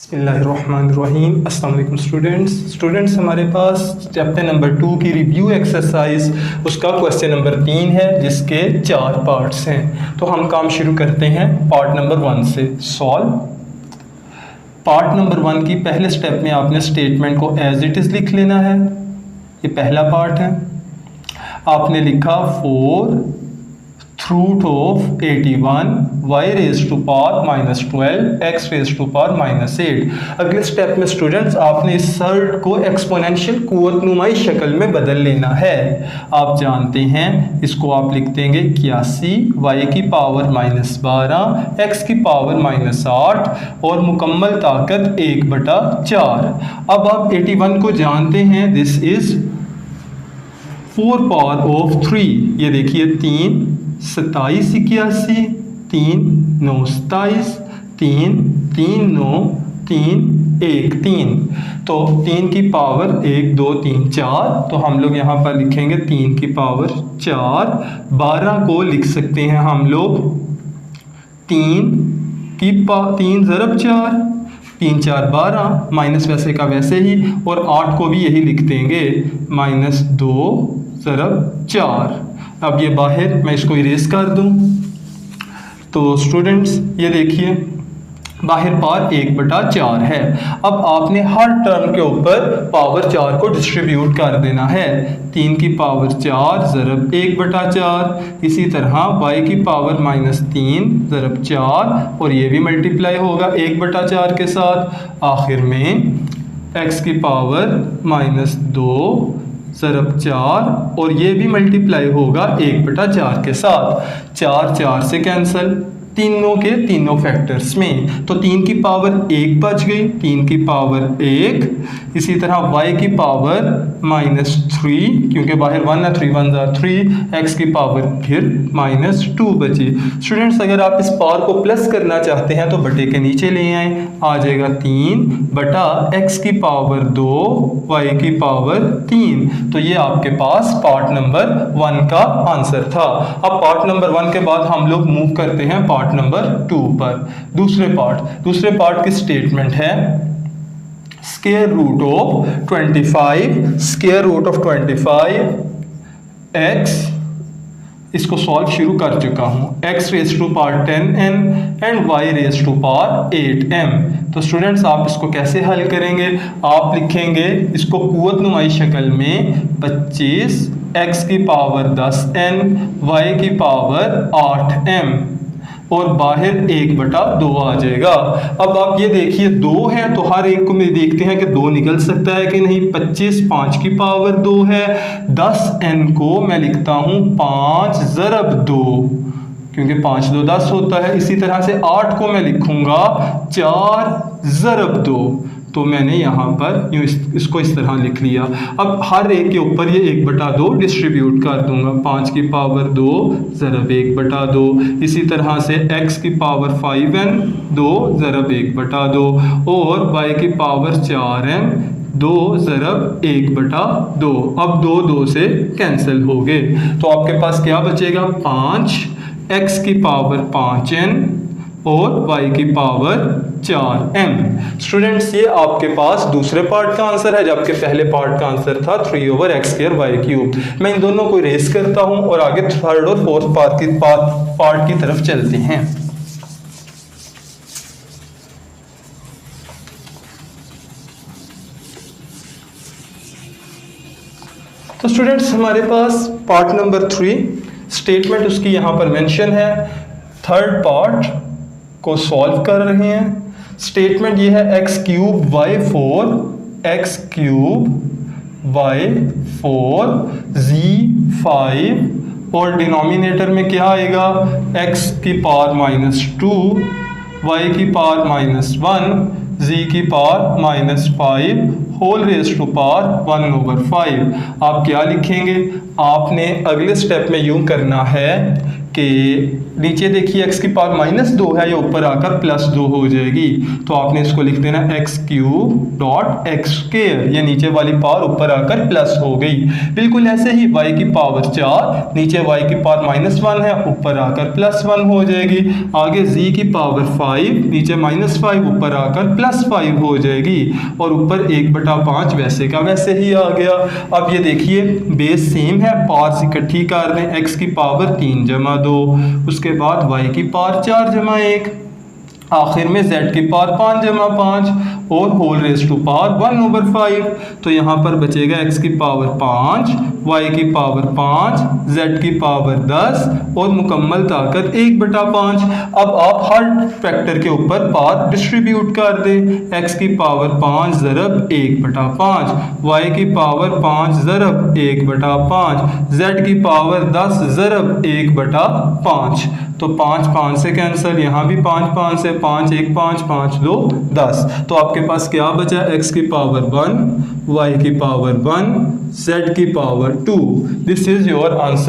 बिस्मिल्लाहिर्रहमानिर्रहीम। अस्सलाम वालेकुम स्टूडेंट्स हमारे पास चैप्टर नंबर 2 की रिव्यू एक्सरसाइज उसका क्वेश्चन नंबर 3 है जिसके 4 पार्ट्स हैं। तो हम काम शुरू करते हैं पार्ट नंबर 1 से। सॉल्व पार्ट नंबर 1 की पहले स्टेप में आपने स्टेटमेंट को एज इट इज़ लिख लेना है। ये पहला पार्ट है। आपने लिखा 4 root of 81 y raise to power minus 12 x raise to power minus 8। अगले स्टेप में स्टूडेंट्स आपने इस सर्ट को एक्सपोनेंशियल कुव्वतनुमाई शक्ल में बदल लेना है। आप जानते हैं इसको आप लिख देंगे 81 y की पावर माइनस 12 x की पावर माइनस 8 और मुकम्मल ताकत 1/4। अब आप 81 को जानते हैं, दिस इज 4 पावर ऑफ 3। ये देखिए 3 27 81 3 9 27 3 3 9 3 1 3। तो 3 की पावर 1 2 3 4। तो हम लोग यहाँ पर लिखेंगे 3 की पावर 4। 12 को लिख सकते हैं हम लोग 3 ज़रब 4 3 4 12 माइनस वैसे का वैसे ही, और 8 को भी यही लिख देंगे माइनस 2 ज़रब 4। अब ये बाहर मैं इसको इरेज कर दूं तो स्टूडेंट्स ये देखिए बाहर पावर 1/4 है। अब आपने हर टर्म के ऊपर पावर 4 को डिस्ट्रीब्यूट कर देना है। 3 की पावर 4 ज़रब 1/4, इसी तरह y की पावर माइनस 3 ज़रब 4 और ये भी मल्टीप्लाई होगा 1/4 के साथ। आखिर में x की पावर माइनस 2 ज़रब 4 और ये भी मल्टीप्लाई होगा 1/4 के साथ। 4 4 से कैंसिल तीनों के तीनों फैक्टर्स में, तो 3 की पावर 1 बच गई, 3 की पावर 1। इसी तरह y की पावर माइनस 3 क्योंकि बाहर 1 है, 3 1 3, x की पावर फिर माइनस 2 बची। स्टूडेंट्स अगर आप इस पावर को प्लस करना चाहते हैं तो बटे के नीचे ले आए, आ जाएगा 3 बटा x की पावर 2 y की पावर 3। तो ये आपके पास पार्ट नंबर 1 का आंसर था। अब पार्ट नंबर 1 के बाद हम लोग मूव करते हैं पार्ट नंबर 2 पर। दूसरे पार्ट की स्टेटमेंट है स्क्वायर रूट ऑफ 25 x। इसको सॉल्व शुरू कर चुका हूं। x raise to power 10n and y raise to power 8m। तो स्टूडेंट्स आप इसको कैसे हल करेंगे? आप लिखेंगे इसको कुव्वतनुमाई शक्ल में 25 x की पावर 10n y की पावर 8m और बाहर 1/2 आ जाएगा। अब आप ये देखिए 2 है तो हर एक को में देखते हैं कि 2 निकल सकता है कि नहीं। 25 5 की पावर 2 है, 10n को मैं लिखता हूँ 5 ज़रब 2 क्योंकि 5 2 10 होता है। इसी तरह से 8 को मैं लिखूंगा 4 ज़रब 2। तो मैंने यहाँ पर इसको इस तरह लिख लिया। अब हर एक के ऊपर ये 1/2 डिस्ट्रीब्यूट कर दूंगा। 5 की पावर 2 ज़रब 1/2। इसी तरह से x की पावर 5n 2 ज़रब 1/2 और y की पावर 4m 2 ज़रब 1/2। अब 2 2 से कैंसिल हो गए तो आपके पास क्या बचेगा? 5 x की पावर 5n और y की पावर 4m। स्टूडेंट्स ये आपके पास दूसरे पार्ट का आंसर है, जबकि पहले पार्ट का आंसर था 3/x²y³। मैं इन दोनों को इरेज करता हूं और आगे थर्ड और फोर्थ पार्ट की तरफ चलते हैं। तो स्टूडेंट्स हमारे पास पार्ट नंबर 3 स्टेटमेंट उसकी यहां पर मेंशन है। थर्ड पार्ट को सॉल्व कर रहे हैं। स्टेटमेंट ये है x³ y4 z5 और डिनोमिनेटर में क्या आएगा? x की पावर माइनस 2 y की पावर माइनस 1 z की power minus 5 whole raise to power 1/5। आप क्या लिखेंगे? आपने अगले स्टेप में यूं करना है कि नीचे देखिए x की पावर -2 है, ये ऊपर आकर +2 हो जाएगी। तो आपने इसको लिख देना x³ ये नीचे वाली पावर ऊपर आकर प्लस हो गई। बिल्कुल ऐसे ही y की पावर 4, नीचे y की पावर -1 है, ऊपर आकर +1 हो जाएगी। आगे z की पावर 5, नीचे -5, ऊपर आकर +5 हो जाएगी। और ऊपर 1/5 वैसे का वैसे ही आ गया। अब ये देखिए बेस सेम है, पावर्स इकट्ठी कर दें, x की पावर 3 जमा 2, उसके बाद y की पावर 4 जमा 1, आखिर में z की पावर 5 जमा 5 और होल रेज़ टू पावर 1/5। तो यहाँ पर बचेगा x की पावर 5, y की पावर 5, z की पावर 10 और मुकम्मल ताकत 1/5। अब आप हर फैक्टर के ऊपर पावर डिस्ट्रीब्यूट कर दें। x की पावर 5 ज़रब 1/5, y की पावर 5 ज़रब 1/5, z की पावर 10 ज़रब 1/5। तो 5 5 से कैंसिल, यहाँ भी 5 5 से, 5 1 5 5 2 10। तो आपके पास क्या बचा? x की पावर 1, y की पावर 1, z की power 2। This is your answer.